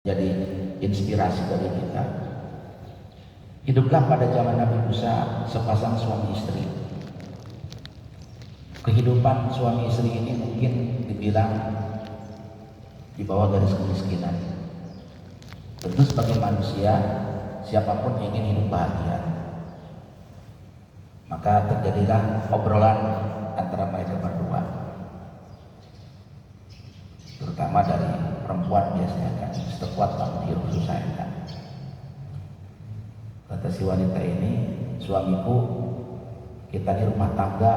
jadi inspirasi bagi kita. Hiduplah pada zaman Nabi Musa sepasang suami istri. Kehidupan suami istri ini mungkin dibilang di bawah garis kemiskinan. Tentu sebagai manusia, siapapun ingin hidup bahagia. Maka terjadilah obrolan antara mereka berdua, terutama dari perempuan biasanya kan, sekuat kamu hidup susah kan. Kata si wanita ini, suamiku, kita di rumah tangga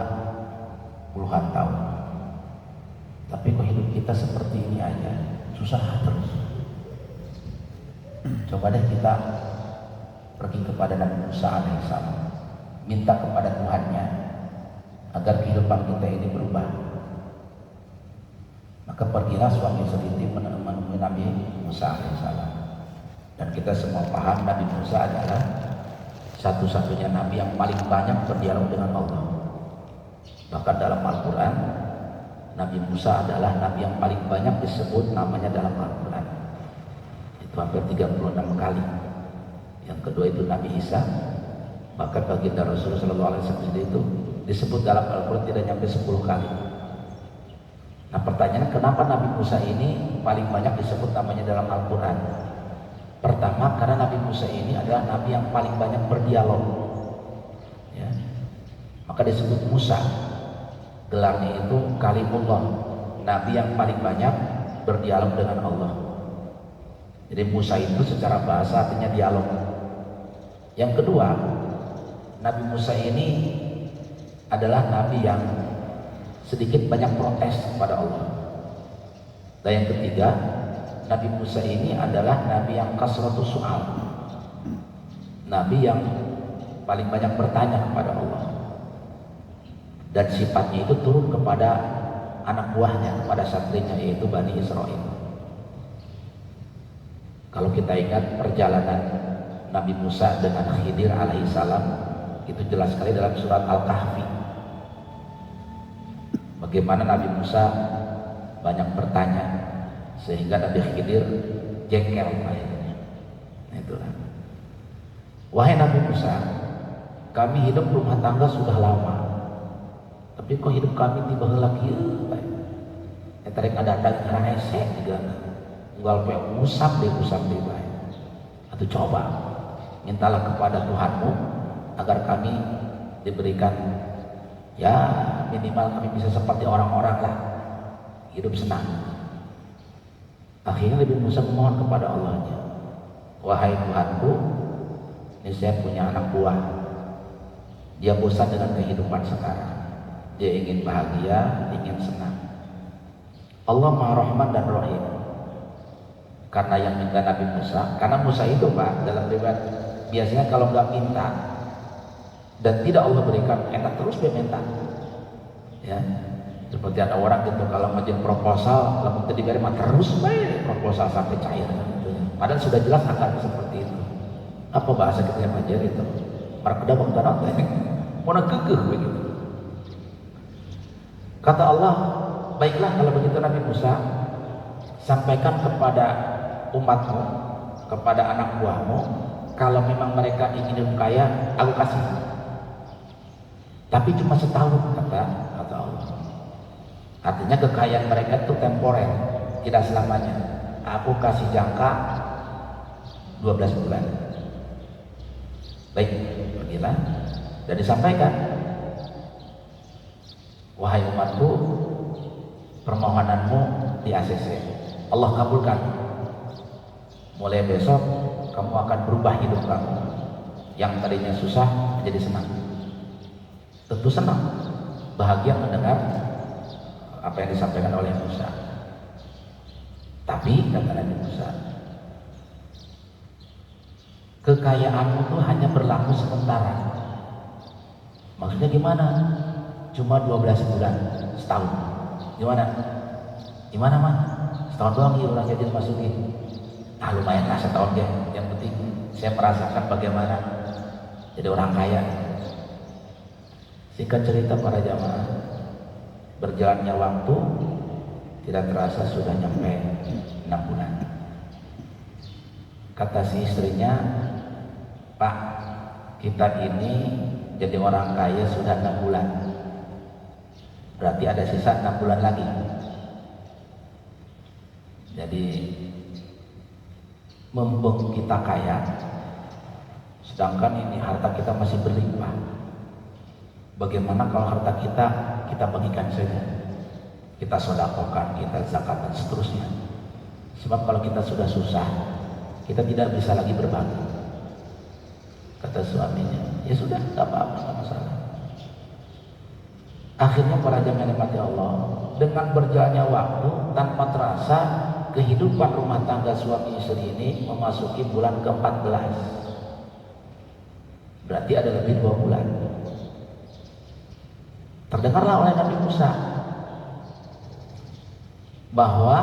puluhan tahun, tapi kok hidup kita seperti ini aja, susah terus. Coba deh kita pergi kepada Nabi Musa alaihissalam, minta kepada Tuhannya agar kehidupan kita ini berubah. Maka pergilah suami istri menemui Nabi Musa alaihissalam. Dan kita semua paham Nabi Musa adalah satu-satunya Nabi yang paling banyak berdialog dengan Allah. Bahkan dalam Al-Quran, Nabi Musa adalah Nabi yang paling banyak disebut namanya dalam Al-Quran. Itu hampir 36 kali. Yang kedua itu Nabi Isa. Bahkan baginda Rasulullah SAW itu disebut dalam Al-Quran tidak sampai 10 kali. Nah pertanyaannya, kenapa Nabi Musa ini paling banyak disebut namanya dalam Al-Quran? Pertama, karena Nabi Musa ini adalah Nabi yang paling banyak berdialog ya. Maka disebut Musa. Gelarnya itu Kalimullah, Nabi yang paling banyak berdialog dengan Allah. Jadi Musa itu secara bahasa artinya dialog. Yang kedua, Nabi Musa ini adalah Nabi yang sedikit banyak protes kepada Allah. Dan yang ketiga, Nabi Musa ini adalah Nabi yang kasratus su'al, Nabi yang paling banyak bertanya kepada Allah. Dan sifatnya itu turun kepada anak buahnya, kepada santrinya, yaitu Bani Israel. Kalau kita ingat perjalanan Nabi Musa dengan Khidir alaihissalam, itu jelas sekali dalam surat Al-Kahfi. Bagaimana Nabi Musa banyak bertanya sehingga Nabi Khidir jengkel akhirnya. Nah, itulah. Wahai Nabi Musa, kami hidup rumah tangga sudah lama, tapi kok hidup kami tiba lagi ya tarik ada resek juga unggal pe usap deh baik. Atau coba mintalah kepada Tuhanmu agar kami diberikan ya minimal kami bisa seperti orang-orang lah, hidup senang. Akhirnya Nabi Musa memohon kepada Allahnya, wahai Tuhanku, ini saya punya anak buah, dia bosan dengan kehidupan sekarang, dia ingin bahagia, ingin senang. Allah Maha Rahman dan Rahim. Karena yang minta Nabi Musa, karena Musa itu Pak, dalam riwayat biasanya kalau nggak minta dan tidak Allah berikan, enak terus dia minta ya. Seperti ada orang gitu kalau ngajuin proposal, kalau minta diberi mah terus baik proposal sampai cair gitu. Padahal sudah jelas akan seperti itu. Apa bahasa kita yang ajar itu? Para kedabang tanah mau kekeh begitu. Kata Allah, baiklah kalau begitu Nabi Musa, sampaikan kepada umatmu, kepada anak buahmu, kalau memang mereka ingin hidup kaya, aku kasih. Tapi cuma setahun, kata Allah. Artinya kekayaan mereka itu temporer, tidak selamanya. Aku kasih jangka 12 bulan. Baik, pergilah dan disampaikan, wahai umatku, permohonanmu di ACC, Allah kabulkan. Mulai besok kamu akan berubah hidup kamu, yang tadinya susah menjadi senang. Tentu senang, bahagia mendengar apa yang disampaikan oleh Musa. Tapi kata Nabi Musa, kekayaanmu itu hanya berlaku sementara. Maksudnya gimana? Cuma 12 bulan, setahun. Gimana mah? Setahun doang ya orang jadi masukin. Lumayan lah setahun dia. Yang penting saya merasakan bagaimana jadi orang kaya. Singkat cerita para jamaah, berjalannya waktu tidak terasa sudah nyampe 6 bulan. Kata si istrinya, Pak, kita ini jadi orang kaya sudah 6 bulan. Berarti ada sisa 6 bulan lagi. Jadi mumpung kita kaya, sedangkan ini harta kita masih berlimpah. Bagaimana kalau harta kita bagikan saja, kita sedekahkan, kita zakat dan seterusnya. Sebab kalau kita sudah susah, kita tidak bisa lagi berbagi. Kata suaminya, ya sudah, tak apa-apa, tak masalah. Akhirnya para jamaah nikmati Allah, dengan berjalannya waktu tanpa terasa kehidupan rumah tangga suami istri ini memasuki bulan ke-14. Berarti ada lebih 2 bulan. Terdengarlah oleh Nabi Musa bahwa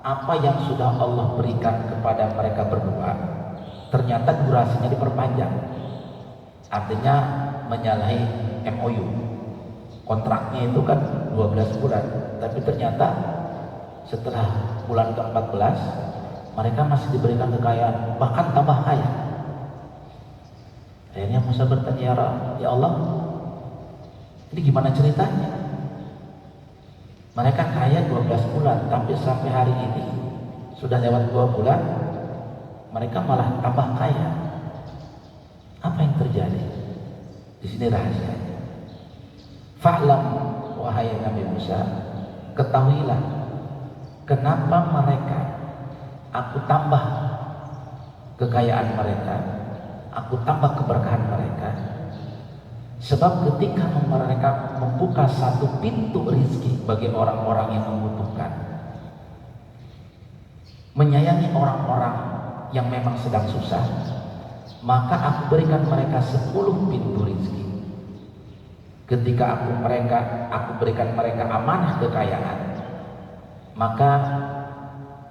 apa yang sudah Allah berikan kepada mereka berdua ternyata durasinya diperpanjang. Artinya menyalahi MOU. Kontraknya itu kan 12 bulan, tapi ternyata setelah bulan ke-14 mereka masih diberikan kekayaan, bahkan tambah kaya. Akhirnya Musa bertanya, ya Allah, ini gimana ceritanya? Mereka kaya 12 bulan, tapi sampai hari ini sudah lewat 2 bulan, mereka malah tambah kaya. Apa yang terjadi? Di sini rahasianya. Fa'lam, wahai Nabi Musa, ketahuilah kenapa mereka aku tambah kekayaan mereka, aku tambah keberkahan mereka. Sebab ketika mereka membuka satu pintu rezeki bagi orang-orang yang membutuhkan, menyayangi orang-orang yang memang sedang susah, maka aku berikan mereka 10 pintu rezeki. Ketika aku berikan mereka amanah kekayaan, maka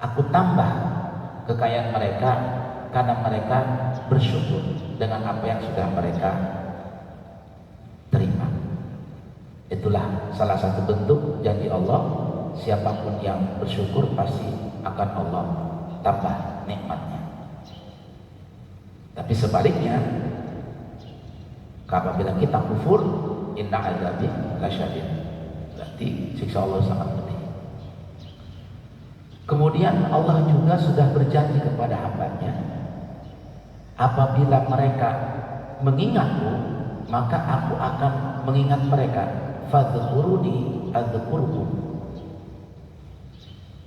aku tambah kekayaan mereka karena mereka bersyukur dengan apa yang sudah mereka terima. Itulah salah satu bentuk janji Allah, siapapun yang bersyukur pasti akan Allah tambah nikmatnya. Tapi sebaliknya, apabila kita kufur, inna azabi lasyadid, berarti siksa Allah sangat pedih. Kemudian Allah juga sudah berjanji kepada hambanya, apabila mereka mengingatku, maka aku akan mengingat mereka. Fadhkuruni adzkurkum.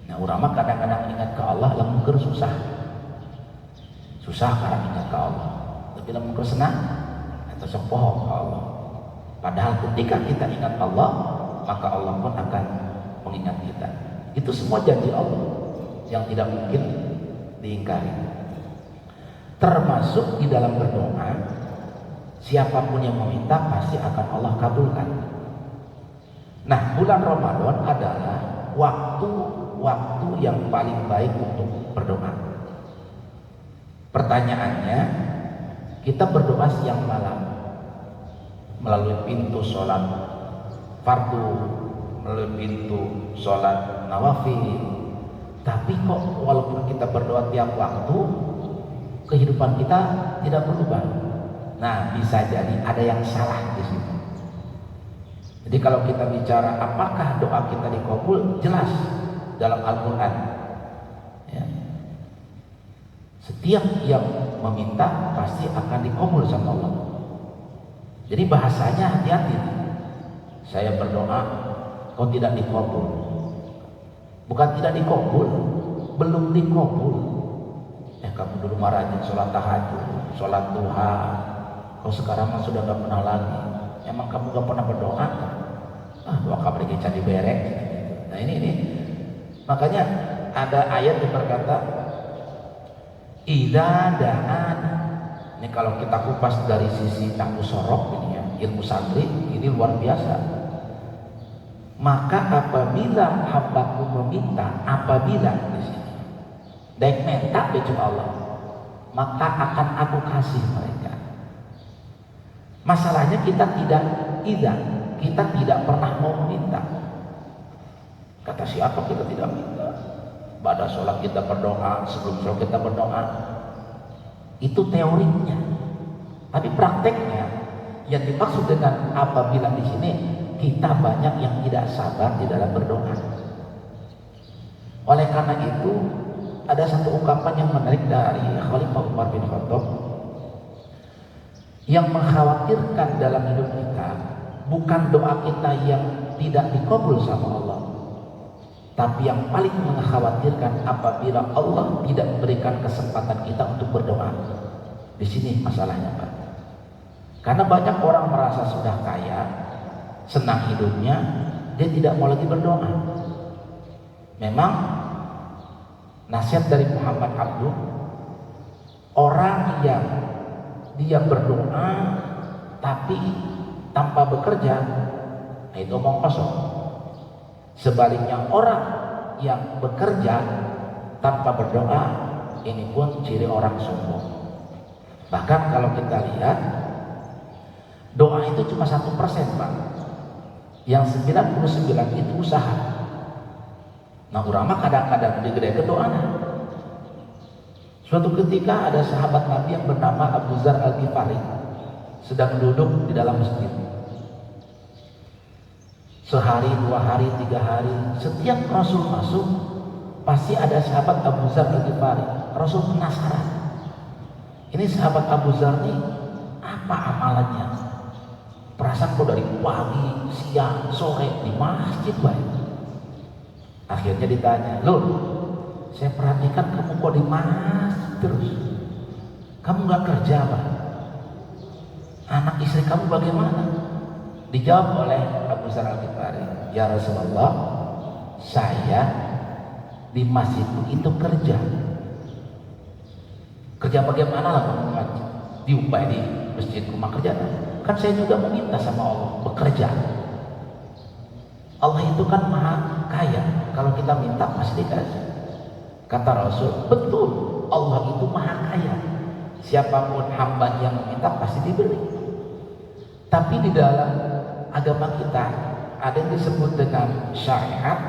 Nah, ulama kadang-kadang ingat ke Allah lamun keur susah. Susah karena ingat ke Allah. Tapi lamun keur senang, eta sok poho ke Allah. Padahal ketika kita ingat Allah, maka Allah pun akan mengingat kita. Itu semua janji Allah yang tidak mungkin diingkari. Termasuk di dalam berdoa, siapapun yang meminta pasti akan Allah kabulkan. Nah, bulan Ramadan adalah waktu yang paling baik untuk berdoa. Pertanyaannya, kita berdoa siang malam melalui pintu sholat fardu, melalui pintu sholat nawafil. Tapi kok walaupun kita berdoa tiap waktu, kehidupan kita tidak berubah. Nah, bisa jadi ada yang salah di situ. Jadi kalau kita bicara apakah doa kita dikabul, jelas dalam Al-Quran. Ya. Setiap yang meminta pasti akan dikabul sama Allah. Jadi bahasanya hati-hati. Saya berdoa, kau tidak dikabul. Bukan tidak dikabul, belum dikabul. Kamu dulu rajin sholat tahajud, sholat duha. Kau sekarang mah sudah gak pernah lagi. Emang kamu gak pernah berdoa? Doa kabar jadi berek. Nah ini. Makanya ada ayat yang berkata, Idza da'ana. Ini kalau kita kupas dari sisi tahu sorok ini ya, ilmu santri ini luar biasa. Maka apabila hambaku meminta, apabila di sini daik minta bejum Allah, maka akan aku kasih mereka. Masalahnya kita tidak kita tidak pernah mau meminta. Kata siapa kita tidak minta? Pada sholat kita berdoa, sebelum sholat kita berdoa. Itu teorinya. Tapi prakteknya yang dimaksud dengan apabila di sini kita banyak yang tidak sabar di dalam berdoa. Oleh karena itu ada satu ungkapan yang menarik dari Khalifah Umar bin Khattab yang mengkhawatirkan dalam hidup kita bukan doa kita yang tidak dikabul sama Allah, tapi yang paling mengkhawatirkan apabila Allah tidak memberikan kesempatan kita untuk berdoa. Di sini masalahnya, Pak. Karena banyak orang merasa sudah kaya, senang hidupnya, dia tidak mau lagi berdoa. Memang nasihat dari Muhammad Abduh, orang yang dia berdoa tapi tanpa bekerja, itu omong kosong. Sebaliknya orang yang bekerja tanpa berdoa, ini pun ciri orang sombong. Bahkan kalau kita lihat, doa itu cuma 1%, Pak. Yang 99 itu usaha. Nah, ulama kadang-kadang digede ke doa. Suatu ketika ada sahabat Nabi yang bernama Abu Dzar Al-Ghifari sedang duduk di dalam masjid. Sehari, 2 hari, 3 hari, setiap Rasul masuk pasti ada sahabat Abu Dzar Al-Ghifari. Rasul penasaran, ini sahabat Abu Dzar ini apa amalannya? Perasaan kok dari pagi, siang, sore di masjid baik. Akhirnya ditanya, loh, saya perhatikan kamu kok di masjid terus. Kamu nggak kerja, Pak? Anak istri kamu bagaimana? Dijawab oleh Abu Dzar Al-Ghifari, ya Rasulullah, saya di masjid itu kerja. Kerja bagaimana lah kamu ngaji? Diupaya di masjid rumah kerja. Kan saya juga meminta sama Allah bekerja. Allah itu kan maha kaya, kalau kita minta pasti dikasih. Kata Rasul, betul, Allah itu maha kaya. Siapapun hamba yang meminta pasti diberi. Tapi di dalam agama kita ada yang disebut dengan syariat,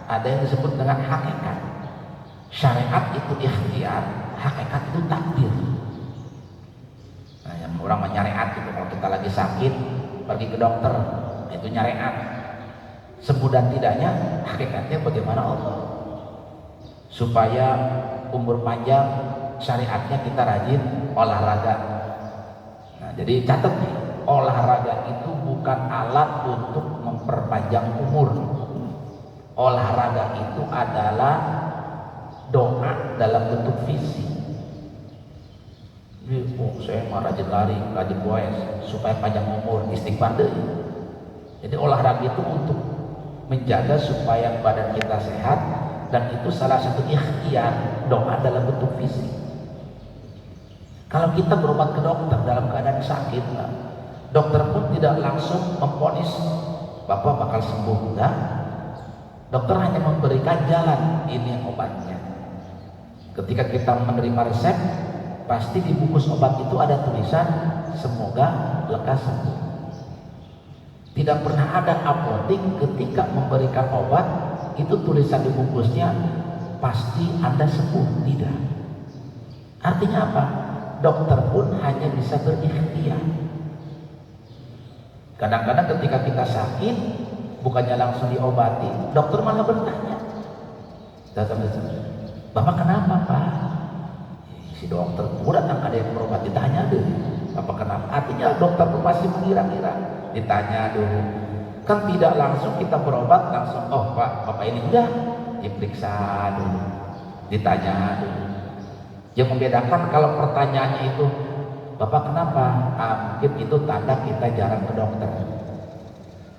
ada yang disebut dengan hakikat. Syariat itu ikhtiar, hakikat itu takdir. Nah, yang orang menyariat itu kalau kita lagi sakit pergi ke dokter, itu nyariat. Sembuh dan tidaknya hakikatnya bagaimana Allah. Supaya umur panjang, syariatnya kita rajin olahraga. Nah, jadi catat nih, olahraga itu bukan alat untuk memperpanjang umur. Olahraga itu adalah doa dalam bentuk fisik. Saya mau rajin lari, rajin goes supaya panjang umur, istighfar deh. Jadi olahraga itu untuk menjaga supaya badan kita sehat, dan itu salah satu ikhtiar doa dalam bentuk fisik. Kalau kita berobat ke dokter dalam keadaan sakit, nah, dokter pun tidak langsung memvonis Bapak bakal sembuh, enggak. Dokter hanya memberikan jalan, ini obatnya. Ketika kita menerima resep, pasti di bungkus obat itu ada tulisan semoga lekas sembuh. Tidak pernah ada apotek ketika memberikan obat itu tulisan di bungkusnya pasti Anda sembuh, tidak. Artinya apa? Dokter pun hanya bisa berikhtiar. Kadang-kadang ketika kita sakit, bukannya langsung diobati, dokter malah bertanya, Bapak kenapa, Pak? Si dokter udah datang ada yang berobat, ditanya deh, Bapak kenapa? Artinya dokter pun masih mengira-ngira. Ditanya dulu, kan tidak langsung kita berobat langsung, oh Pak, Bapak ini udah diperiksa dulu, ditanya dulu. Yang membedakan kalau pertanyaannya itu Bapak kenapa, mungkin itu tanda kita jarang ke dokter.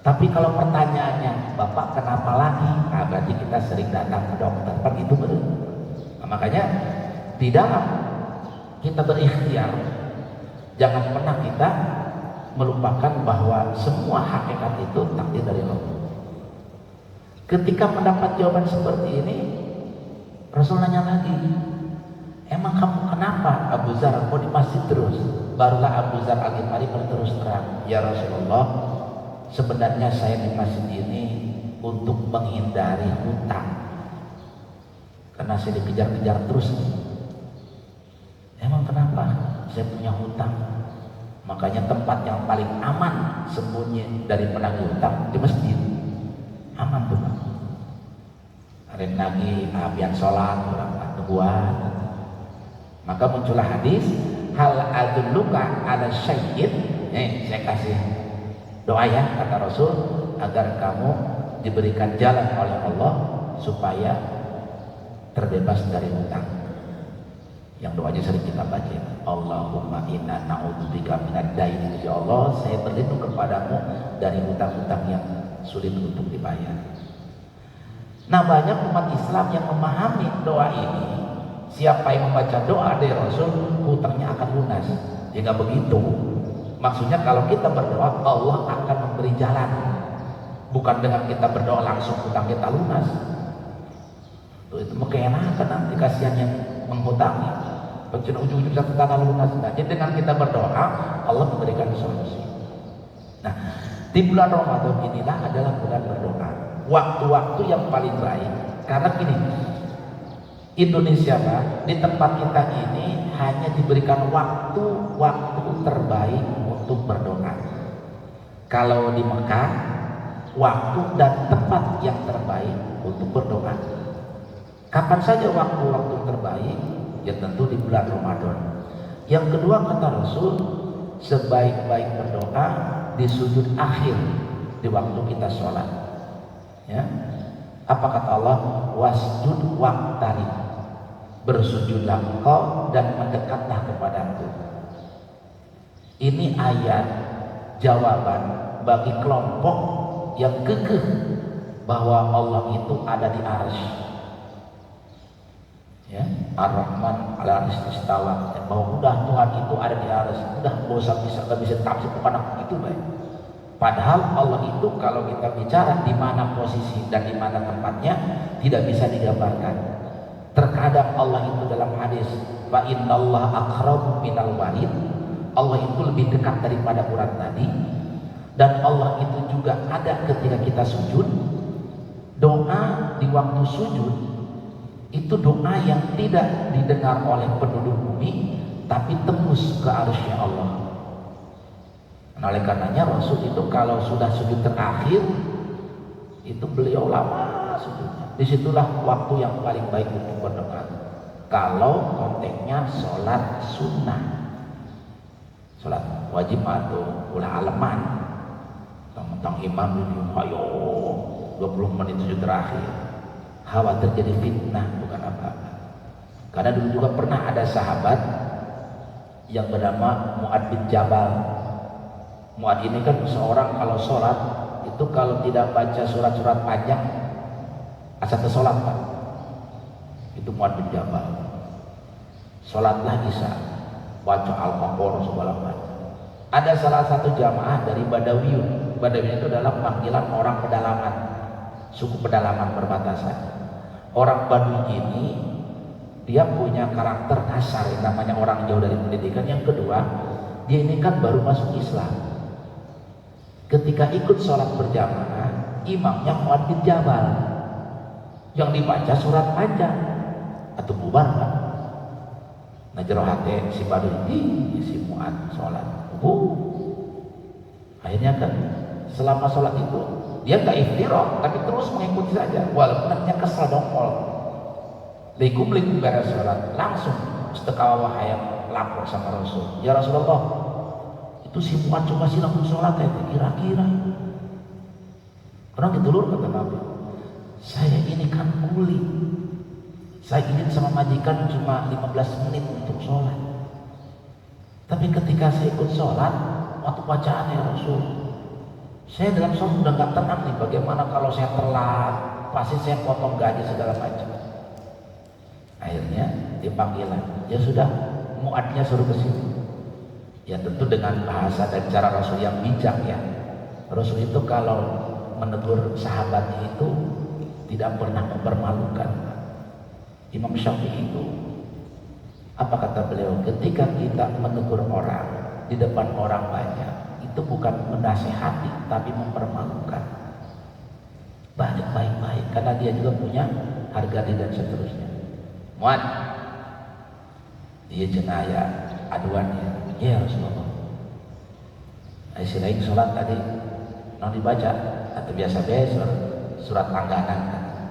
Tapi kalau pertanyaannya Bapak kenapa lagi, berarti kita sering datang ke dokter. Kan itu betul. Nah, makanya di dalam kita berikhtiar, jangan pernah kita melupakan bahwa semua hakikat itu takdir dari Allah. Ketika mendapat jawaban seperti ini, Rasul nanya lagi, emang kamu kenapa Abu Dzar kok di masjid terus? Barulah Abu Dzar Al-Ghifari berterus terang, ya Rasulullah, sebenarnya saya di masjid ini untuk menghindari hutang. Kan karena saya dikejar-kejar terus. Emang kenapa? Saya punya hutang. Makanya tempat yang paling aman sembunyi dari penagih hutang di masjid. Aman tuh. Hari nagih abian sholat orang tungguan. Maka muncullah hadis, hal adulluka ala syai'in. Saya kasih doa ya kata Rasul, agar kamu diberikan jalan oleh Allah supaya terbebas dari hutang. Yang doanya sering kita baca, Allahumma inna na'udzubika minad dain. Ya Allah, saya berlindung kepadamu dari hutang-hutang yang sulit untuk dibayar. Nah, banyak umat Islam yang memahami doa ini. Siapa yang membaca doa dari Rasul, hutangnya akan lunas. Ya nggak begitu. Maksudnya kalau kita berdoa, Allah akan memberi jalan. Bukan dengan kita berdoa langsung hutang kita lunas. Itu mengkhianatkan nanti, kasihan yang menghutangi. Ujung-ujung satu tanah lunas. Nah, jadi dengan kita berdoa, Allah memberikan solusi. Nah, di bulan Ramadan inilah adalah bulan berdoa. Waktu-waktu yang paling baik. Karena gini, Indonesia Pak, di tempat kita ini hanya diberikan waktu terbaik untuk berdoa. Kalau di Mekah, waktu dan tempat yang terbaik untuk berdoa. Kapan saja waktu-waktu terbaik? Ya tentu di bulan Ramadan. Yang kedua kata Rasul, sebaik-baik berdoa di sujud akhir di waktu kita sholat. Ya, apa kata Allah? Wasjud waqtarib, bersujudlah engkau dan mendekatlah kepadaku. Ini ayat jawaban bagi kelompok yang kekeh bahwa Allah itu ada di arsy. Ya, Ar-Rahman ala arsy istawa, bahwa udah Tuhan itu ada di arsy, udah nggak bisa tafsir kepada itu baik. Padahal Allah itu kalau kita bicara di mana posisi dan di mana tempatnya tidak bisa digambarkan. Terkadang Allah itu dalam hadis, wa innallaha aqrabu minal warid, Allah itu lebih dekat daripada urat nadi. Dan Allah itu juga ada ketika kita sujud. Doa di waktu sujud itu doa yang tidak didengar oleh penduduk bumi, tapi tembus ke arsy Allah. Nah, oleh karenanya Rasul itu kalau sudah sujud terakhir itu beliau lama sujudnya. Disitulah waktu yang paling baik untuk berdoa. Kalau konteksnya sholat sunnah, sholat wajib atau ulah aleman, tentang imam ini, ayo 20 menit sujud terakhir, khawatir jadi fitnah bukan apa-apa. Karena dulu juga pernah ada sahabat yang bernama Mu'ad bin Jabal. Mu'ad ini kan seorang kalau sholat itu kalau tidak baca surat-surat panjang asal sholat Pak. Itu Mu'ad bin Jabal. Sholatlah isya, baca Al-Baqarah segala macam. Ada salah satu jamaah dari Badawiyun. Badawiyun itu adalah panggilan orang pedalaman, suku pedalaman perbatasan. Orang Baduy ini dia punya karakter kasar, namanya orang jauh dari pendidikan. Yang kedua, dia ini kan baru masuk Islam. Ketika ikut sholat berjamaah, imamnya Mu'ad bin Jabal yang dibaca surat panjang atau bubar Pak. Nah jero hati si Baduy si Mu'ad sholat. Akhirnya kan selama sholat itu dia gak iftirah, tapi terus mengikuti saja. Walaupun nantinya kesel dongkol. Likum beres sholat, langsung istikawah hayat lapor sama Rasul. Ya Rasulullah, itu si Mu'ad cuma sih langsung sholat ya, kira-kira. Orang ditulur kata Nabi, saya ini kan kuli, saya ingin sama majikan cuma 15 menit untuk sholat. Tapi ketika saya ikut sholat, waktu bacaan ya Rasul, saya dalam sholat udah gak tenang nih. Bagaimana kalau saya telat, pasti saya potong gaji segala macam. Akhirnya dipanggilan, ya sudah, Mu'adnya suruh ke sini. Ya tentu dengan bahasa dan cara Rasul yang bijak ya. Rasul itu kalau menegur sahabatnya itu tidak pernah mempermalukan. Imam Syafi'i itu apa kata beliau? Ketika kita menegur orang di depan orang banyak, itu bukan menasehati tapi mempermalukan. Baik-baik karena dia juga punya harga diri dan seterusnya. Muat, dia jenaya aduannya, ya Rasulullah. Selain sholat tadi, non dibaca atau biasa-biasa surat langganan.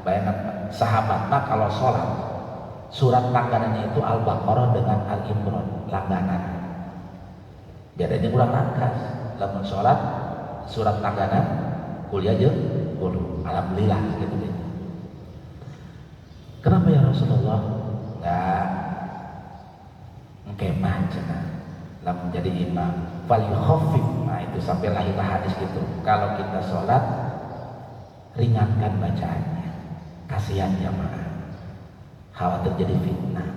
Bayangkan sahabat mah kalau sholat surat langganannya itu Al-Baqarah dengan Al-Imran langganan. Biadanya kurang rangkas. Lamun sholat surat langganan kuliah aja kudu. Alhamdulillah gitu deh. Kenapa ya Rasulullah? Enggak kemah cenah. Lamun jadi imam fal yukhafif. Nah itu sampai lahirlah hadis gitu. Kalau kita sholat ringankan bacaannya. Kasihan jamaah. Khawatir jadi fitnah.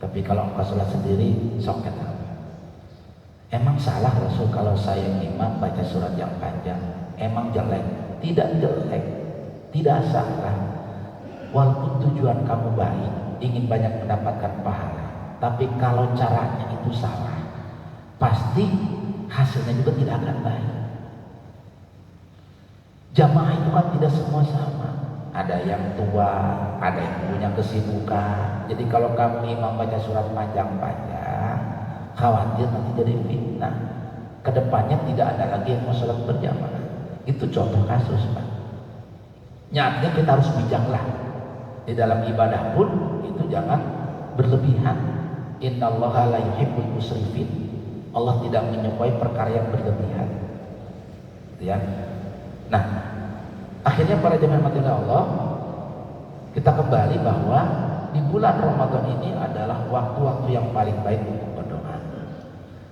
Tapi kalau engkau sholat sendiri sok kenal. Emang salah Rasul kalau saya imam baca surat yang panjang? Emang jelek? Tidak jelek, tidak salah. Walaupun tujuan kamu baik, ingin banyak mendapatkan pahala, tapi kalau caranya itu salah, pasti hasilnya juga tidak akan baik. Jamaah itu kan tidak semua sama. Ada yang tua, ada yang punya kesibukan. Jadi kalau kamu imam baca surat panjang-panjang, khawatir nanti jadi fitnah. Kedepannya tidak ada lagi yang mau sholat berjamaah. Itu contoh kasus, Pak. Nyatanya kita harus bijaklah. Di dalam ibadah pun itu jangan berlebihan. Innallaha la yuhibbul musrifin. Allah tidak menyukai perkara yang berlebihan. Ya. Nah, akhirnya para jemaah mati Allah, kita kembali bahwa di bulan Ramadan ini adalah waktu-waktu yang paling baik untuk berdoa.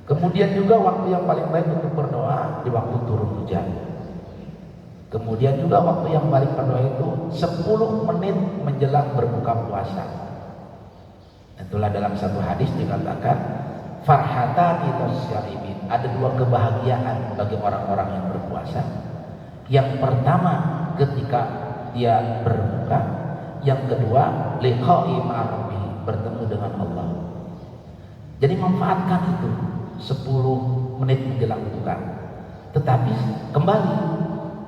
Kemudian juga waktu yang paling baik untuk berdoa di waktu turun hujan. Kemudian juga waktu yang paling berdoa itu 10 menit menjelang berbuka puasa. Itulah dalam satu hadis dikatakan farhatani lisyaribin. Ada 2 kebahagiaan bagi orang-orang yang berpuasa. Yang pertama ketika dia berbuka, yang kedua liqa'i ma'arabi, bertemu dengan Allah. Jadi manfaatkan itu 10 menit menjelang buka. Tetapi kembali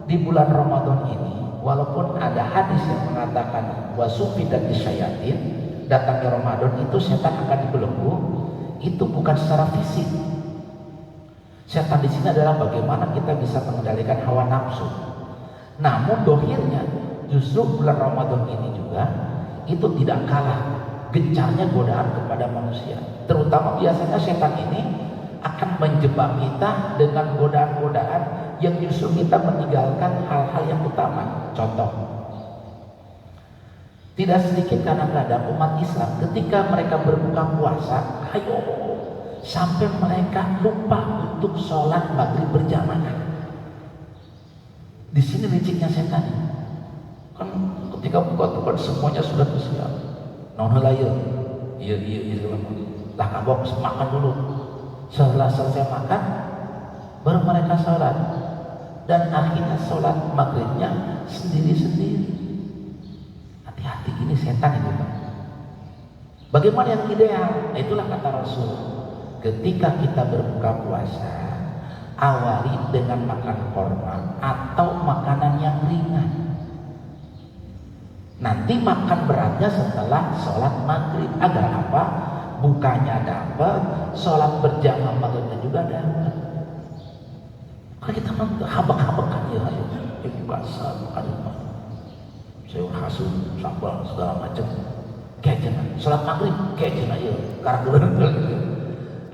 di bulan Ramadan ini, walaupun ada hadis yang mengatakan wasufidat disyayatin, datangnya Ramadan itu setan akan dibelenggu, itu bukan secara fisik. Setan di sini adalah bagaimana kita bisa mengendalikan hawa nafsu. Namun dohirnya justru bulan Ramadan ini juga itu tidak kalah gencarnya godaan kepada manusia. Terutama biasanya setan ini akan menjebak kita dengan godaan-godaan yang justru kita meninggalkan hal-hal yang utama. Contoh, tidak sedikit kadang-kadang umat Islam ketika mereka berbuka puasa, sampai mereka lupa untuk sholat maghrib berjamaah. Di sini liciknya setan. Kan ketika buka tuh semuanya sudah bersiap. Nonhelayo, iya lah kabok makan dulu. Setelah selesai makan, baru mereka sholat. Dan akhirnya sholat maghribnya sendiri-sendiri. Hati-hati, ini setan itu, Pak. Bagaimana yang ideal? Nah, itulah kata Rasul. Ketika kita berbuka puasa, awali dengan makan korma atau makanan yang ringan. Nanti makan beratnya setelah sholat maghrib. Agar apa? Bukanya dapat, sholat berjamaah maghribnya juga dapat. Kalau kita habak-habakan ya, ibu basah, makan sayur hasut, sambal segala macam, kayak sholat maghrib kayak ya, karena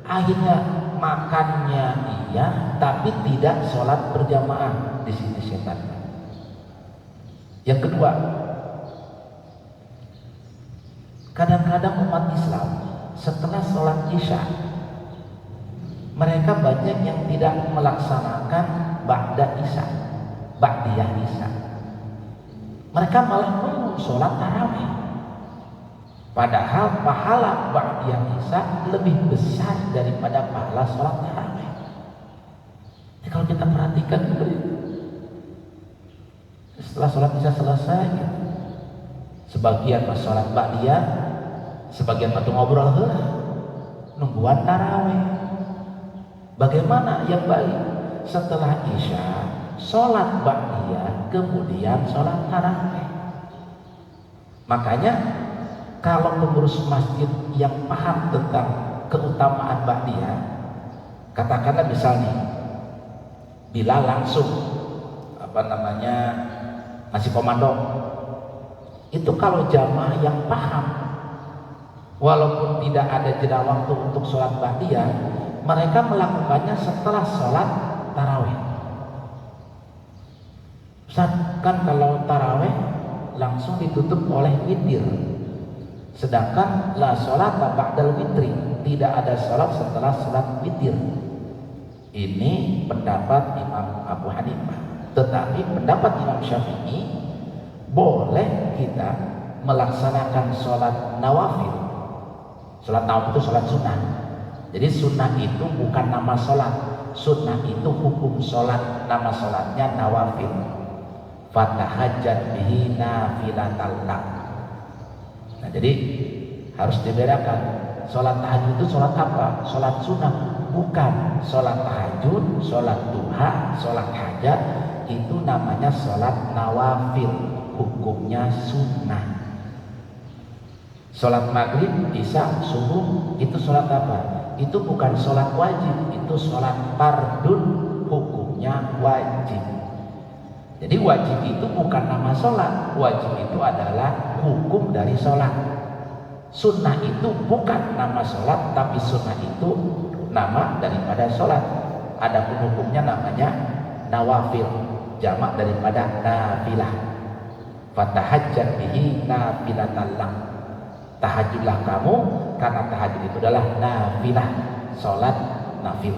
akhirnya makannya iya, tapi tidak sholat berjamaah. Di sini setan. Yang kedua, kadang-kadang umat Islam setelah sholat isya, mereka banyak yang tidak melaksanakan ba'da isya, ba'diyah isya. Mereka malah menunggu sholat tarawih. Padahal pahala ba'diyah isya lebih besar daripada pahala sholat tarawih. Jadi kalau kita perhatikan setelah sholat isya selesai, sebagian pas sholat ba'diyah, sebagian batu ngobrol nungguan tarawih. Bagaimana yang baik? Setelah isya sholat ba'diyah, kemudian sholat tarawih. Makanya kalau pengurus masjid yang paham tentang keutamaan ba'diyah, katakanlah misalnya bila langsung ngasih komando, itu kalau jamaah yang paham, walaupun tidak ada jeda waktu untuk sholat ba'diyah, mereka melakukannya setelah sholat tarawih. Ustaz, kan kalau tarawih langsung ditutup oleh witir, sedangkan la sholat ba'dal witri, tidak ada sholat setelah sholat witir. Ini pendapat Imam Abu Hanifah. Tetapi pendapat Imam Syafi'i, boleh kita melaksanakan sholat nawafil. Sholat nawafil itu sholat sunnah. Jadi sunnah itu bukan nama sholat, sunnah itu hukum sholat, nama sholatnya nawafil. Fatahajjat bihi nafilatal lak. Nah, jadi harus dibedakan. Sholat tahajud itu sholat apa? Sholat sunnah, bukan sholat tahajud, sholat duha, sholat hajat. Itu namanya sholat nawafil, hukumnya sunnah. Sholat maghrib, isya, subuh, itu sholat apa? Itu bukan sholat wajib, itu sholat fardun, hukumnya wajib. Jadi wajib itu bukan nama sholat, wajib itu adalah hukum dari sholat. Sunnah itu bukan nama sholat, tapi sunnah itu nama daripada sholat. Adapun hukumnya namanya nawafil, jamak daripada nafilah. Fatahajjat bihi nafilatan lak. Tahajudlah kamu, karena tahajud itu adalah nafilah, sholat nafil.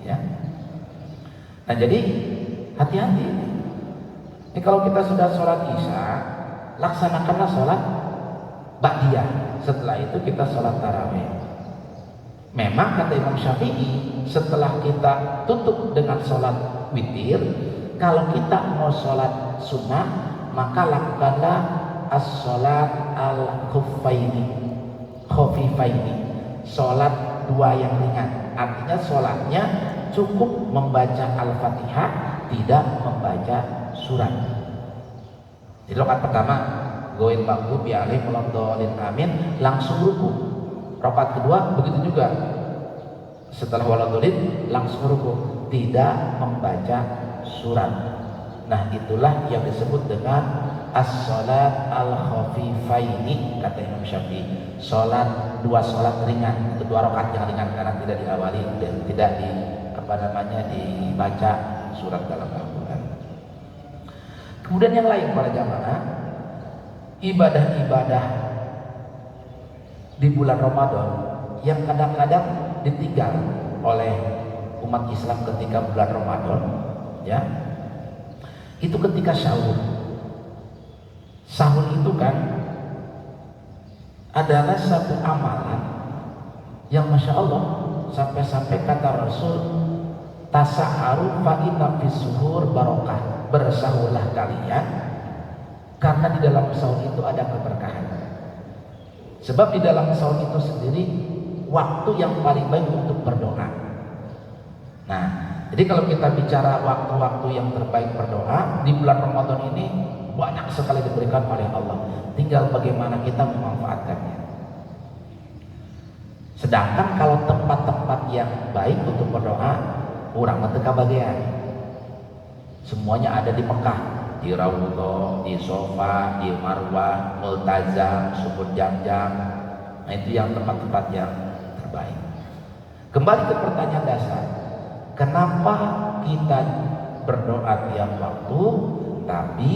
Ya. Nah, jadi hati-hati. Ini kalau kita sudah sholat isya, laksanakanlah sholat ba'diyah. Setelah itu kita sholat tarawih. Memang kata Imam Syafi'i, setelah kita tutup dengan sholat witir, kalau kita mau sholat sunnah, maka lakukanlah as-sholat al-khafifaini, sholat dua yang ringan. Artinya sholatnya cukup membaca Al-Fatihah, tidak membaca surat. Di rakaat pertama, goin maghdubi alaihim waladhdallin amin, langsung ruku. Rakaat kedua begitu juga, setelah waladhdallin langsung ruku, tidak membaca surat. Nah, itulah yang disebut dengan as-sholat al-khafifaini, kata Imam Syafi'i. Sholat dua sholat ringan, kedua rakaat yang ringan, karena tidak diawali dan tidak dibaca surat dalam Al-Quran. Kemudian yang lain para jamaah, ibadah-ibadah di bulan Ramadan yang kadang-kadang ditinggal oleh umat Islam ketika bulan Ramadan, ya, itu ketika sahur. Sahur itu kan adalah satu amalan yang masya Allah, sampai-sampai kata Rasul, tasa'aru fa inna fis suhur barokah. Bersahurlah kalian, karena di dalam sahur itu ada keberkahan. Sebab di dalam sahur itu sendiri waktu yang paling baik untuk berdoa. Nah, jadi kalau kita bicara waktu-waktu yang terbaik berdoa di bulan Ramadan ini, banyak sekali diberikan oleh Allah. Tinggal bagaimana kita memanfaatkannya. Sedangkan kalau tempat-tempat yang baik untuk berdoa, urang teka bagian. Semuanya ada di Mekah, di Raudhah, di Sofa, di Marwah, Multazam, Sumur Jam-Jam. Nah, itu yang tempat-tempat yang terbaik. Kembali ke pertanyaan dasar, kenapa kita berdoa tiap waktu, tapi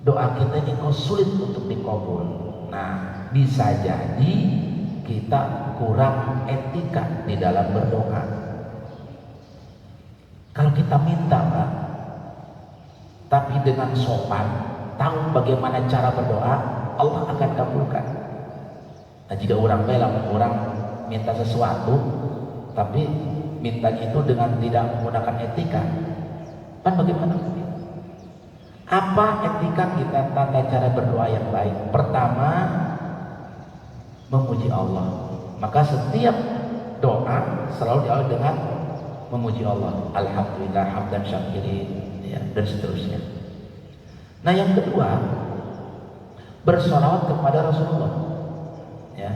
doa kita ini kok sulit untuk dikabul? Nah, bisa jadi kita kurang etika di dalam berdoa. Kalau kita minta, Pak, tapi dengan sopan, tahu bagaimana cara berdoa, Allah akan kabulkan. Nah, jika orang minta sesuatu, tapi minta itu dengan tidak menggunakan etika, kan bagaimana? Apa etika kita, tata cara berdoa yang baik? Pertama, memuji Allah. Maka setiap doa selalu diawali dengan memuji Allah, alhamdulillah hamdan syakirin, ya, dan seterusnya. Nah, yang kedua, bersolawat kepada Rasulullah. Ya.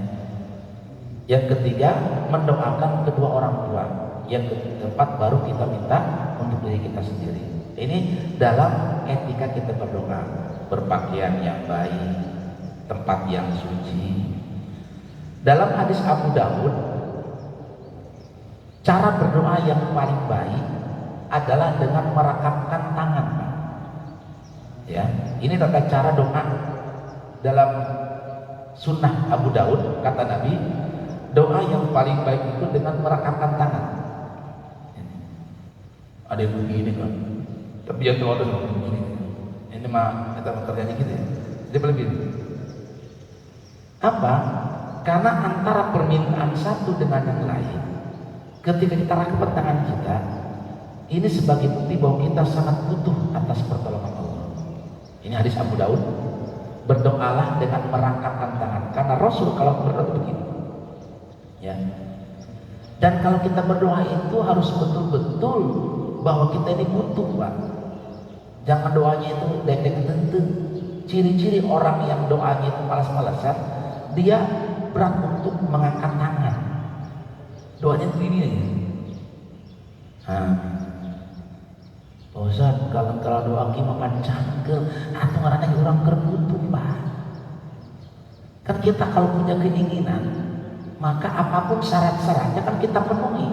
Yang ketiga, mendoakan kedua orang tua. Yang keempat, baru kita minta untuk diri kita sendiri. Ini dalam etika kita berdoa, berpakaian yang baik, tempat yang suci. Dalam hadis Abu Dawud, cara berdoa yang paling baik adalah dengan merakatkan tangan. Ya, ini tata cara doa dalam sunnah Abu Dawud. Kata Nabi, doa yang paling baik itu dengan merakatkan tangan. Ada yang begini kan, tapi yang doa itu begini. Ini mah kita kerjanya gitu ya. Jadi lebih apa? Karena antara permintaan satu dengan yang lain, ketika kita rakatkan tangan kita, ini sebagai bukti bahwa kita sangat butuh atas pertolongan Allah. Ini hadis Abu Daud. Berdoalah dengan merangkapkan tangan, karena Rasul kalau berdoa begini. Ya. Dan kalau kita berdoa itu harus betul-betul bahwa kita ini butuh, Pak. Jangan doanya itu dek-dek tentu. Ciri-ciri orang yang doanya itu malas-malasan, dia berat untuk mengangkat tangan. Doanya itu ini. Ustaz, kalau doa ki makan cangkel, atau ngaranna orang kerbutuh, Pak. Kan kita kalau punya keinginan, maka apapun syarat-syaratnya kan kita penuhi.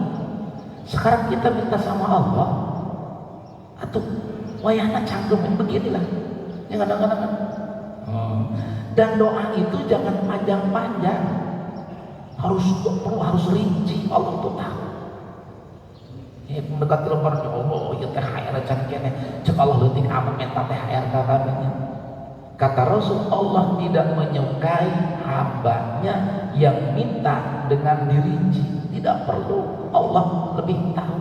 Sekarang kita minta sama Allah, atau wayahna cangkemin beginilah. Ya kadang-kadang. Dan doa itu jangan panjang-panjang, harus rinci. Allah tuh tahu. Ya mendekati lebaran, ya Allah, ya THR can kene, cek Allah leutik amat minta THR ka kami. Kata Rasul, Allah tidak menyukai hambanya yang minta dengan dirinci. Tidak perlu, Allah lebih tahu.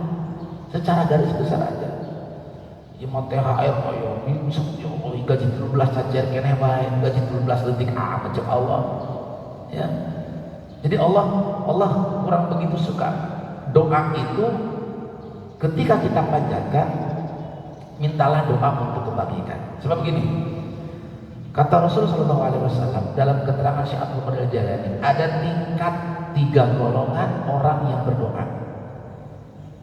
Secara garis besar aja. Ya mau THR ayo minsuk ya Allah, gaji 13 sajar kene bae, gaji 13 leutik amat cek Allah. Ya. Jadi Allah kurang begitu suka. Doa itu ketika kita panjatkan, mintalah doa untuk kebajikan. Sebab begini, kata Rasulullah SAW dalam keterangan Syekh Abdul Qadir Jalani, ada tingkat 3 golongan orang yang berdoa.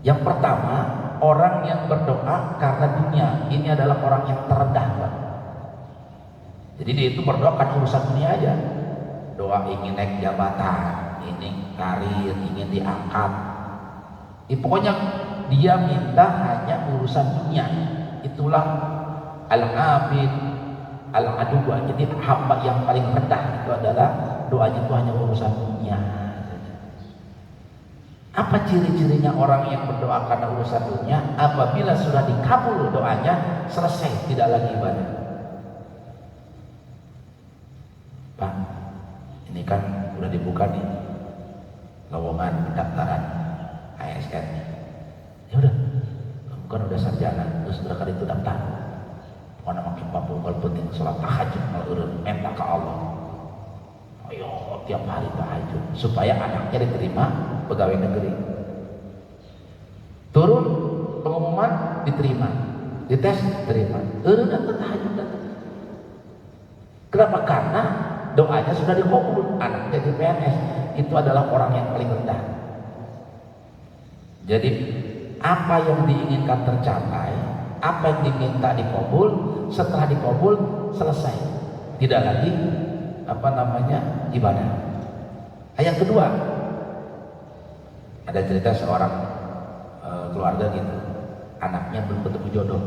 Yang pertama, orang yang berdoa karena dunia. Ini adalah orang yang terendah, Pak. Jadi dia itu berdoa kan urusan dunia aja. Doa ingin naik jabatan, ingin karir, ingin diangkat. Pokoknya dia minta hanya urusan dunia. Itulah al-abid al-aduwa. Jadi hamba yang paling rendah itu adalah doanya itu hanya urusan dunia. Apa ciri-cirinya orang yang berdoa karena urusan dunia? Apabila sudah dikabul doanya, selesai, tidak lagi ibadah. Pak, ini kan udah dibuka nih lowongan pendaftaran ASN. Ya udah, kamu kan udah sarjana, terus berkali itu daftar. Pokoknya makin papua kalau penting sholat tahajud, menurut minta ke Allah. Ayo tiap hari tahajud supaya anaknya diterima pegawai negeri. Turun pengumuman diterima, dites diterima. Datang tahajud datang. Kenapa? Karena doanya sudah dikabul, anak jadi PNS. Itu adalah orang yang paling rendah. Jadi apa yang diinginkan tercapai, apa yang diminta dikabul, setelah dikabul selesai, tidak lagi ibadah. Yang kedua, ada cerita seorang keluarga gitu, anaknya belum ketemu jodoh.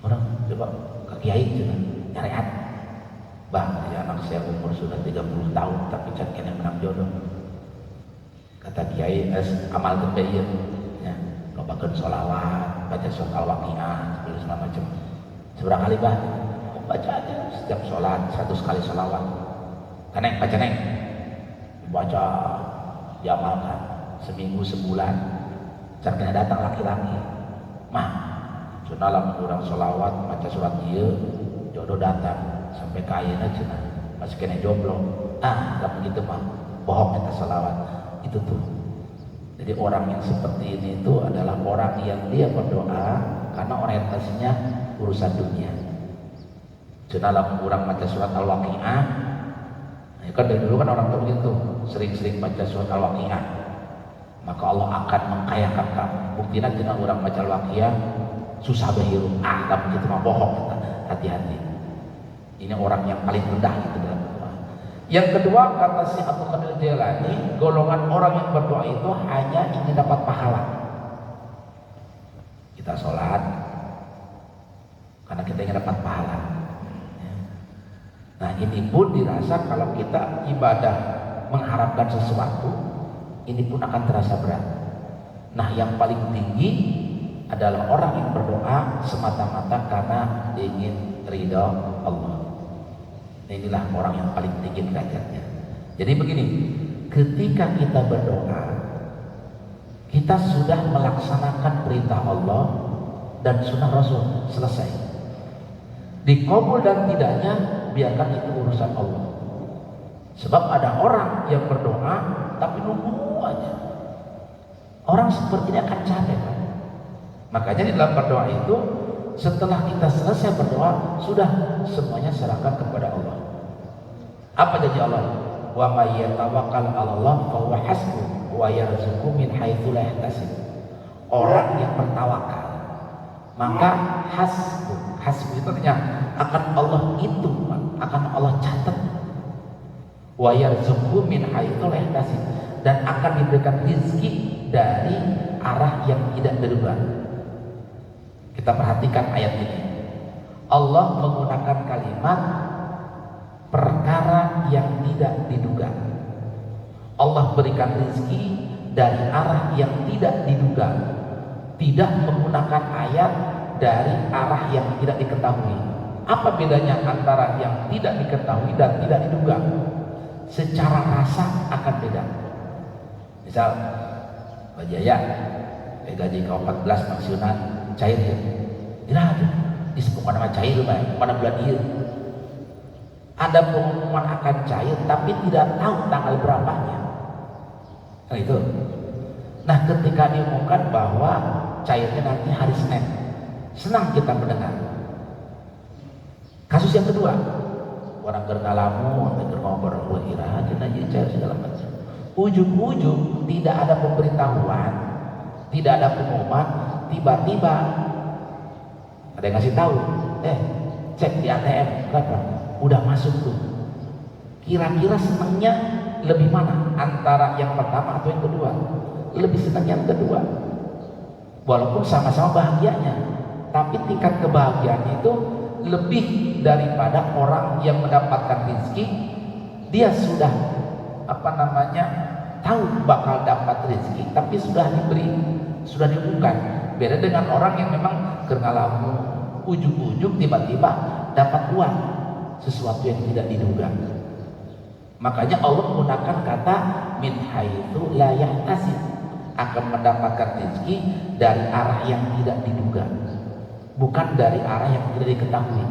Orang coba ke kiai cina nyariat, bang, ya anak saya umur sudah 30 tahun tapi cakian yang menang jodoh. Kata kiai, amal kebaik ya, lobakeun sholawat, baca surat al-waqiah, segala macam. Seberapa kali bah? Baca aja setiap sholat 100 kali sholawat. Kaneng baca neng, baca diamalkan seminggu sebulan. Caranya datang laki-laki, mah, sunalah orang sholawat, baca surat dia, jodoh datang sampai kaya aja, masih kena jomblo. Gak begitu mah, bohong kita sholawat. Itu tuh. Jadi orang yang seperti ini itu adalah orang yang dia berdoa karena orientasinya urusan dunia. Cenah lamun urang maca surat Al-Waqiah, ya kan dari dulu kan orang tua begitu, sering-sering baca surat Al-Waqiah, maka Allah akan mengkayakan kamu. Buktina cenah urang maca Al-Waqiah susah berhirup, tapi itu mah bohong. Hati-hati, ini orang yang paling rendah itu dalam berdoa. Yang kedua, kata Syekh Abdul Qadir Jailani, golongan orang yang berdoa itu hanya ingin dapat pahala. Kita sholat karena kita ingin dapat pahala. Nah, ini pun dirasa kalau kita ibadah mengharapkan sesuatu, ini pun akan terasa berat. Nah, yang paling tinggi adalah orang yang berdoa semata-mata karena ingin ridha Allah. Inilah orang yang paling tinggi derajatnya. Jadi begini, ketika kita berdoa, kita sudah melaksanakan perintah Allah dan sunnah Rasul, selesai. Dikabul dan tidaknya, biarkan itu urusan Allah. Sebab ada orang yang berdoa tapi nunggu aja. Orang seperti ini akan capek kan? Makanya di dalam berdoa itu, setelah kita selesai berdoa, sudah semuanya serahkan kepada Allah. Apa janji Allah? Wa may yatawakkal 'ala Allah fa huwa hasbuh wa yarzuqhu min haitsu la yahtasib. Orang yang bertawakal, maka hasbuh itu artinya akan Allah hitung, akan Allah catat. Wa yarzuqhu min haitsu la yahtasib, dan akan diberikan rezeki dari arah yang tidak terduga. Kita perhatikan ayat ini. Allah menggunakan kalimat perkara yang tidak diduga. Allah berikan rezeki dari arah yang tidak diduga. Tidak menggunakan ayat dari arah yang tidak diketahui. Apa bedanya antara yang tidak diketahui dan tidak diduga? Secara rasa akan beda. Misal Pak Jaya gaji ke-14 pensiunan cair ya, tidak ada disebut nama cair pada bulan ini. Ada pengumuman akan cair tapi tidak tahu tanggal berapanya. Nah itu. Nah ketika diumumkan bahwa cairnya nanti hari Senin, senang kita mendengar. Kasus yang kedua, orang berngalamu, orang ngobrol kira kita jadi cair segala macam. Ujung-ujung tidak ada pemberitahuan, tidak ada pengumuman, tiba-tiba ada yang ngasih tahu, cek di ATM berapa, udah masuk tuh. Kira-kira senangnya lebih mana, antara yang pertama atau yang kedua? Lebih senang yang kedua, walaupun sama-sama bahagianya, tapi tingkat kebahagiaannya itu lebih daripada orang yang mendapatkan rezeki. Dia sudah tahu bakal dapat rezeki, tapi sudah diberi, sudah diumumkan. Beda dengan orang yang memang kerngalamu, ujung-ujung tiba-tiba dapat uang, sesuatu yang tidak diduga. Makanya Allah menggunakan kata min haitsu la yahtasib, akan mendapatkan rezeki dari arah yang tidak diduga, bukan dari arah yang tidak diketahui.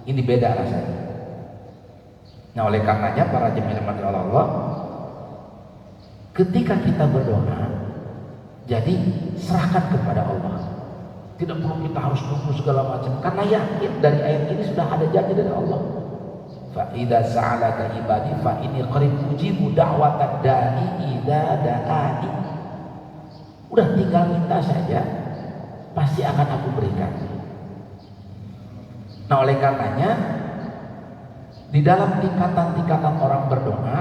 Ini beda rasanya. Nah oleh karenanya para jemaah oleh Allah, ketika kita berdoa, jadi serahkan kepada Allah. Tidak perlu kita harus tunggu segala macam, karena yakin dari ayat ini sudah ada janji dari Allah. Fa idza sa'alaka ibadi fa inni qarib ujibu da'watad da'i idza da'ani. Udah tinggal minta saja, pasti akan aku berikan. Nah oleh karenanya, di dalam tingkatan-tingkatan orang berdoa,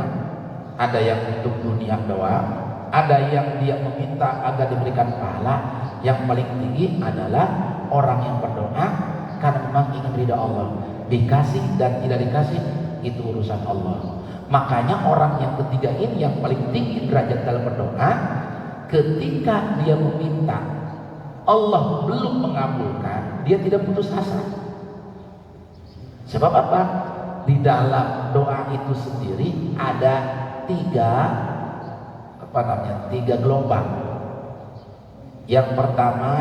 ada yang untuk dunia doa, ada yang dia meminta agar diberikan pahala. Yang paling tinggi adalah orang yang berdoa karena memang ingin ridha Allah. Dikasih dan tidak dikasih itu urusan Allah. Makanya orang yang ketiga ini yang paling tinggi derajat dalam berdoa, ketika dia meminta Allah belum mengabulkan, dia tidak putus asa. Sebab apa? Di dalam doa itu sendiri ada tiga gelombang. Yang pertama,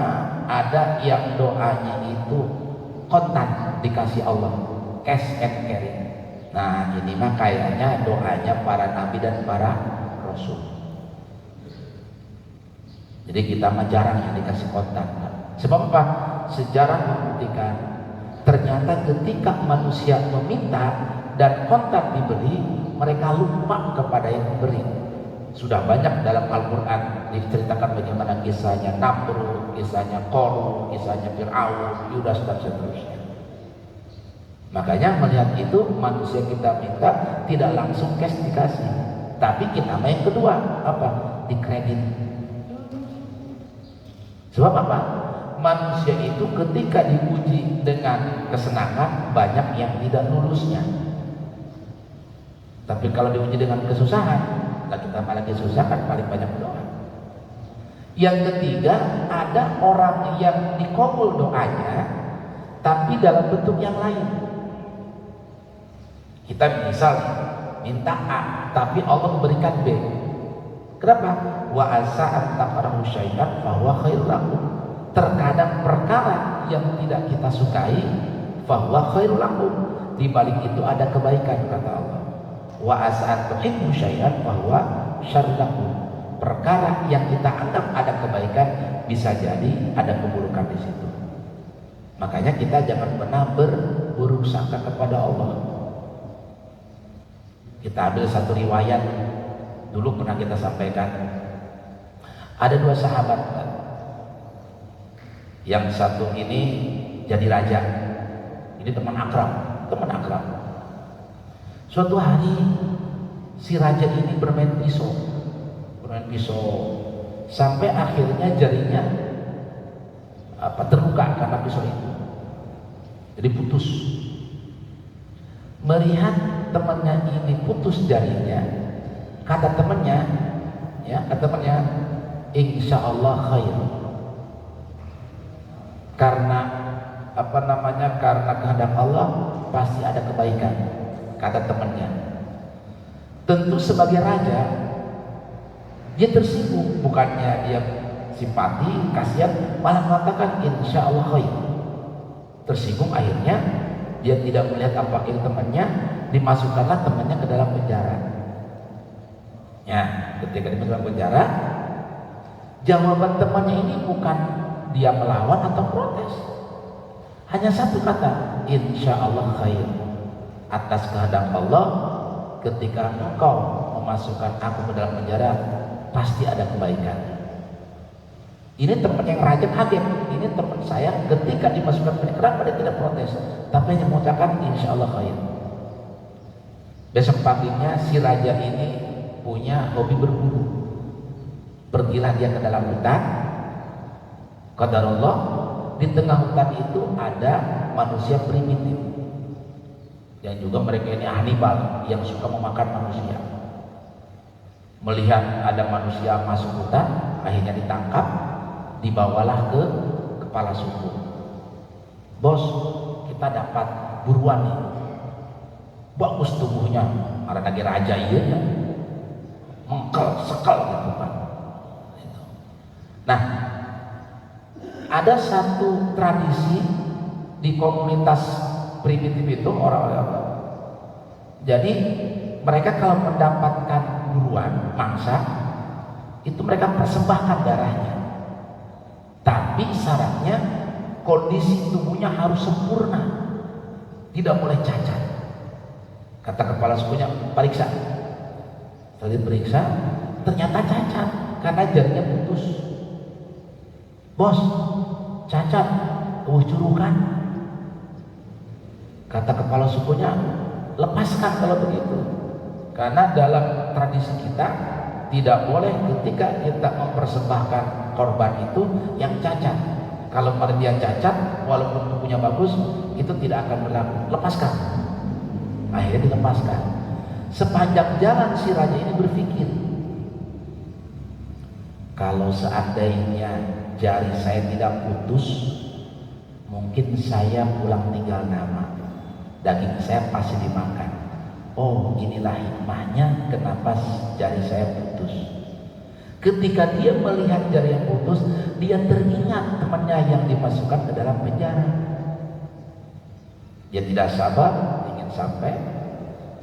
ada yang doanya itu kontan, dikasih Allah, cash and carry. Nah ini mah kayaknya doanya para nabi dan para rasul. Jadi kita mah jarang yang dikasih kontan. Sebab apa? Sejarah membuktikan Ternyata ketika manusia meminta dan kontak diberi, mereka lupa kepada yang memberi. Sudah banyak dalam Al-Quran diceritakan bagaimana kisahnya Namrud, kisahnya Qarun, kisahnya Fir'aun, Yudas dan seterusnya. Makanya melihat itu, manusia kita minta tidak langsung cash dikasih, tapi kita main kedua, apa? Dikredit. Sebab apa? Manusia itu ketika diuji dengan kesenangan, banyak yang tidak lulusnya. Tapi kalau diuji dengan kesusahan, nah kita malah kesusahan, paling banyak doa. Yang ketiga, ada orang yang dikabul doanya, tapi dalam bentuk yang lain. Kita misal minta A, tapi Allah memberikan B. Kenapa? Wa asa an takrahu syai'an fa huwa khairul lakum. Terkadang perkara yang tidak kita sukai, fa huwa khairul lakum. Di balik itu ada kebaikan, kata Allah. Wa asa an tuhibbu syai'an fa huwa syarrul lakum. Perkara yang kita anggap ada kebaikan, bisa jadi ada keburukan di situ. Makanya kita jangan pernah berburuk sangka kepada Allah. Kita ambil satu riwayat dulu pernah kita sampaikan. Ada dua sahabat, yang satu ini jadi raja, ini teman akrab. Suatu hari si raja ini bermain pisau sampai akhirnya jarinya terluka karena pisau itu, jadi putus. Melihat temannya ini putus jarinya, kata temannya, insya Allah khair. Karena karena kehendak Allah pasti ada kebaikan, kata temannya. Tentu sebagai raja, dia tersinggung, bukannya dia simpati, kasihan, malah mengatakan insya Allah khair. Tersinggung, akhirnya dia tidak melihat apa itu temannya, dimasukkanlah temannya ke dalam penjara. Ya, ketika di dalam penjara, jawaban temannya ini bukan dia melawan atau protes, hanya satu kata, insya Allah khair. Atas kehendak Allah, ketika engkau memasukkan aku ke dalam penjara, pasti ada kebaikan. Ini teman yang raja kaget, ini teman saya ketika dimasukkan penjara, kenapa dia tidak protes, tapi hanya mengucapkan insya Allah khair. Besok paginya si raja ini punya hobi berburu. Pergilah dia ke dalam hutan. Qadarullah, di tengah hutan itu ada manusia primitif, dan juga mereka ini Hannibal yang suka memakan manusia. Melihat ada manusia masuk hutan, akhirnya ditangkap, dibawalah ke kepala suku. Bos, kita dapat buruan nih, bagus tubuhnya, karena lagi raja iya ya, mengkel sekal gitu kan. Nah, ada satu tradisi di komunitas primitif itu, orang-orang, jadi mereka kalau mendapatkan buruan mangsa itu mereka persembahkan darahnya, tapi syaratnya kondisi tubuhnya harus sempurna, tidak boleh cacat. Kata kepala sukunya, periksa. Setelah diperiksa, ternyata cacat karena jarinya putus. Bos, cacat, curukan. Kata kepala sukunya, lepaskan kalau begitu. Karena dalam tradisi kita tidak boleh ketika kita mempersembahkan korban itu yang cacat. Kalau dia cacat, walaupun tubuhnya bagus, itu tidak akan berlaku. Lepaskan. Akhirnya dilepaskan. Sepanjang jalan si raja ini berpikir, kalau seandainya jari saya tidak putus, mungkin saya pulang tinggal nama, daging saya pasti dimakan. Oh, inilah hikmahnya kenapa jari saya putus. Ketika dia melihat jari yang putus, dia teringat temannya yang dimasukkan ke dalam penjara. Dia tidak sabar, ingin sampai.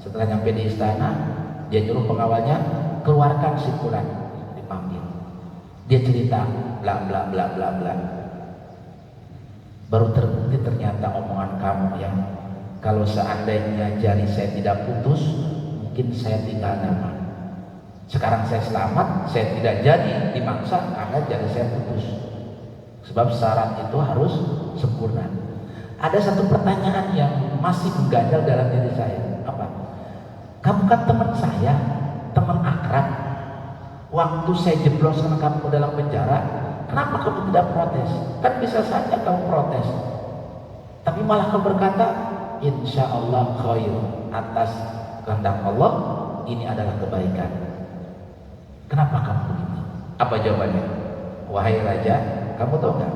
Setelah nyampe di istana, dia nyuruh pengawalnya keluarkan si Fulan, dipanggil. Dia cerita bla bla bla bla bla. Baru terbukti ternyata omongan kamu yang kalau seandainya jari saya tidak putus, mungkin saya tinggal nama. Sekarang saya selamat, saya tidak jadi dimaksa karena jari saya putus. Sebab syarat itu harus sempurna. Ada satu pertanyaan yang masih mengganjal dalam diri saya. Apa? Kamu kan teman saya, teman akrab. Waktu saya jebloskan kamu ke dalam penjara, kenapa kamu tidak protes? Kan bisa saja kamu protes. Tapi malah kamu berkata, insya Allah khair, atas kehendak Allah ini adalah kebaikan. Kenapa kamu begitu? Apa jawabannya? Wahai raja, kamu tahu nggak?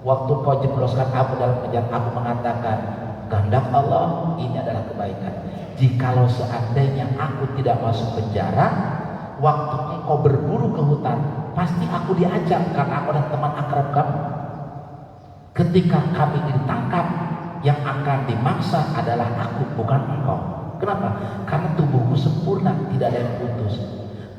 Waktu kau jebloskan aku dalam penjara, aku mengatakan kehendak Allah ini adalah kebaikan. Jikalau seandainya aku tidak masuk penjara, waktu engkau berburu ke hutan, pasti aku diajak karena aku adalah teman akrab kamu. Ketika kami ditangkap, yang akan dimaksa adalah aku, bukan engkau. Kenapa? Karena tubuhku sempurna, tidak ada yang putus.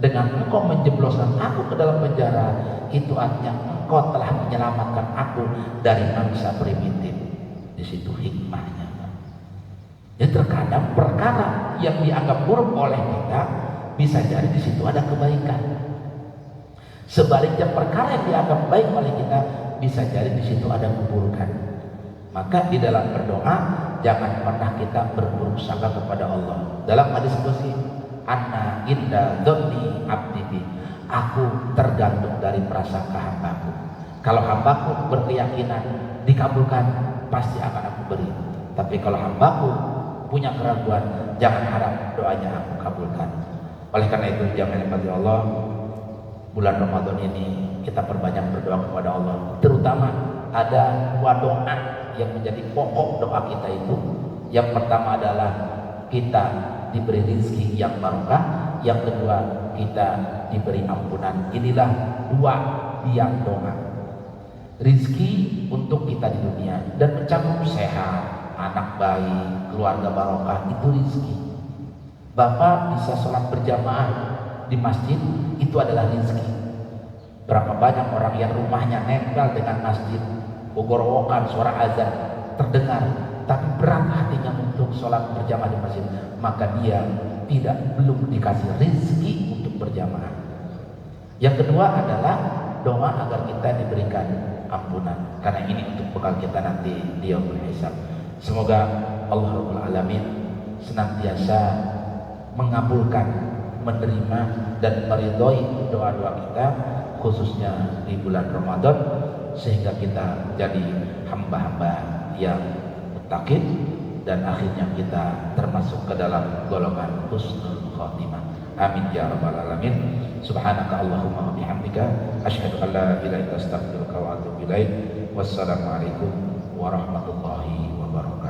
Dengan engkau menjebloskan aku ke dalam penjara, itu artinya engkau telah menyelamatkan aku dari manusia primitif. Di situ hikmahnya. Jadi terkadang perkara yang dianggap buruk oleh kita, bisa jadi di situ ada kebaikan. Sebaliknya perkara yang dianggap baik oleh kita, bisa jadi di situ ada keburukan. Maka di dalam berdoa jangan pernah kita berburuk sangka kepada Allah. Dalam hadis qudsi, anna inda dzanni abdi bi, aku tergantung dari prasangka hambaku. Kalau hambaku berkeyakinan dikabulkan, pasti akan aku beri. Tapi kalau hambaku punya keraguan, jangan harap doanya aku kabulkan. Oleh karena itu jamaah bagi Allah, bulan Ramadan ini kita perbanyak berdoa kepada Allah. Terutama ada dua doa yang menjadi pokok doa kita itu. Yang pertama adalah kita diberi rezeki yang barokah, yang kedua kita diberi ampunan. Inilah dua biang doa. Rezeki untuk kita di dunia dan mencakup sehat, anak bayi, keluarga barokah, itu rezeki. Bapak bisa sholat berjamaah di masjid, itu adalah rezeki. Berapa banyak orang yang rumahnya nempel dengan masjid, gogor-gogokan suara azan terdengar, tapi berat hatinya untuk sholat berjamaah di masjid, maka dia belum dikasih rezeki untuk berjamaah. Yang kedua adalah doa agar kita diberikan ampunan, karena ini untuk bekal kita nanti di yaumul hisab. Semoga Allah Rabbul Alamin senantiasa mengabulkan, menerima dan meridhoi doa-doa kita, khususnya di bulan Ramadan, sehingga kita jadi hamba-hamba yang muttaqin dan akhirnya kita termasuk ke dalam golongan husnul khatimah. Amin ya rabbal alamin. Subhanaka Allahumma wa bihamdika asyhadu an la ilaha illa anta astaghfiruka wa atubu ilaik. Wassalamualaikum warahmatullahi wabarakatuh.